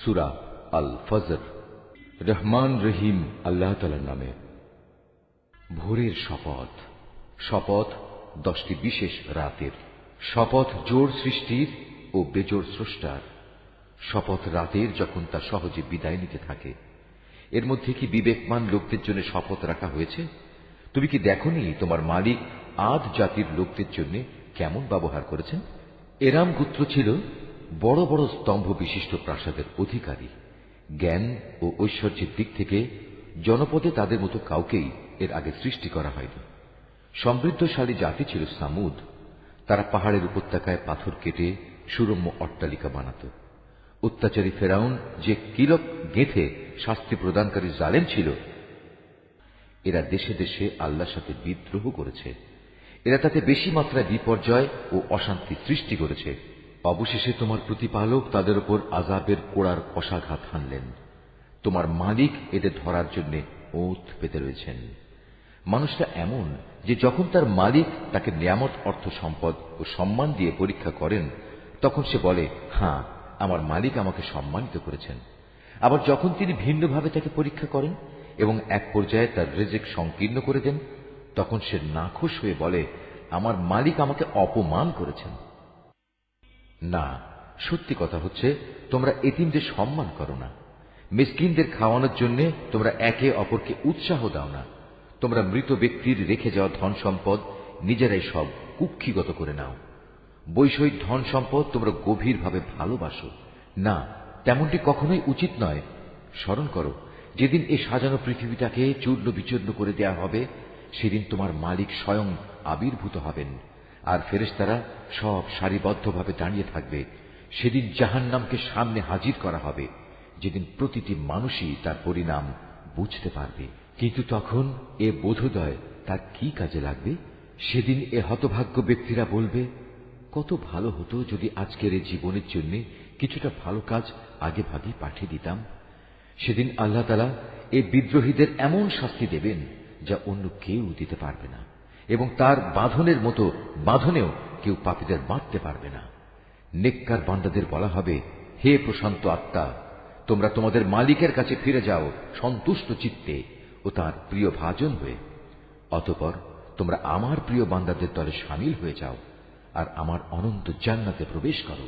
সূরা আল ফজর। রহমান রহিম আল্লাহ তাআলার নামে। ভোরের শপথ। শপথ 10টি বিশেষ রাতের। শপথ জোড় সৃষ্টির ও বেজোড় স্রষ্টার। শপথ রাতের যখন তা সহজে বিদায় নিতে থাকে। এর মধ্যে কি বিবেকমান লোকদের জন্য শপথ রাখা হয়েছে? তুমি কি দেখনি তোমার মালিক আদ জাতির লোকদের জন্য কেমন ব্যবহার করেছেন? এরাম গোত্র ছিল বড় বড় স্তম্ভ বিশিষ্ট প্রাসাদের অধিকারী। জ্ঞান ও ঐশ্বর্যের দিক থেকে জনপদে তাদের মতো কাউকেই এর আগে সৃষ্টি করা হয়নি। সমৃদ্ধশালী জাতি ছিল সামুদ। তারা পাহাড়ের উপত্যকায় পাথর কেটে সুরম্য অট্টালিকা বানাত। অত্যাচারী ফেরাউন যে কিলক গেঁথে শাস্তি প্রদানকারী জালেম ছিল, এরা দেশে দেশে আল্লাহর সাথে বিদ্রোহ করেছে। এরা তাতে বেশি মাত্রায় বিপর্যয় ও অশান্তি সৃষ্টি করেছে। অবশেষে তোমার প্রতিপালক তাদের উপর আযাবের কোড়ার কষাঘাত হানলেন। তোমার মালিক এদের ধরার জন্য ওঁত পেতে রয়েছেন। মানুষটা এমন যে যখন তার মালিক তাকে নিয়ামত, অর্থ সম্পদ ও সম্মান দিয়ে পরীক্ষা করেন, তখন সে বলে, হ্যাঁ, আমার মালিক আমাকে সম্মানিত করেছেন। আবার যখন তিনি ভিন্নভাবে তাকে পরীক্ষা করেন এবং এক পর্যায়ে তার রিজিক সংকীর্ণ করে দেন, তখন সে নাখোশ হয়ে বলে, আমার মালিক আমাকে অপমান করেছেন। না, সত্যি কথা হচ্ছে তোমরা এতিমদের সম্মান করো না। মিসকিনদের খাওয়ানোর জন্য তোমরা একে অপরকে উৎসাহ দাও না। তোমরা মৃত ব্যক্তির রেখে যাওয়া ধন সম্পদ নিজেরাই সব কুক্ষিগত করে নাও। বৈষয়িক ধন সম্পদ তোমরা গভীরভাবে ভালোবাসো না, তেমনটি কখনোই উচিত নয়। স্মরণ করো, যেদিন এই সাজানো পৃথিবীটাকে চূর্ণ বিচূর্ণ করে দেয়া হবে, সেদিন তোমার মালিক স্বয়ং আবির্ভূত হবেন, আর ফেরেশতারা সব সারিবদ্ধভাবে দাঁড়িয়ে থাকবে। সেদিন জাহান্নামকে সামনে হাজির করা হবে, যেদিন প্রতিটি মানুষই তার পরিণাম বুঝতে পারবে। কিন্তু তখন এ বোধোদয় তার কি কাজে লাগবে? সেদিন এ হতভাগ্য ব্যক্তিরা বলবে, কত ভালো হতো যদি আজকের এই জীবনের জন্য কিছুটা ভালো কাজ আগে ভাগে পাঠিয়ে দিতাম। সেদিন আল্লাহ তাআলা এই বিদ্রোহীদের এমন শাস্তি দেবেন যা অন্য কেউ দিতে পারবে না, এবং তার বাঁধনের মতো বাঁধনেও কেউ পাপীদের বাঁধতে পারবে না। নেককার বান্দাদের বলা হবে, হে প্রশান্ত আত্মা, তোমরা তোমাদের মালিকের কাছে ফিরে যাও সন্তুষ্ট চিত্তে ও তার প্রিয় ভাজন হয়ে। অতঃপর তোমরা আমার প্রিয় বান্দাদের দলে শামিল হয়ে যাও আর আমার অনন্ত জান্নাতে প্রবেশ করো।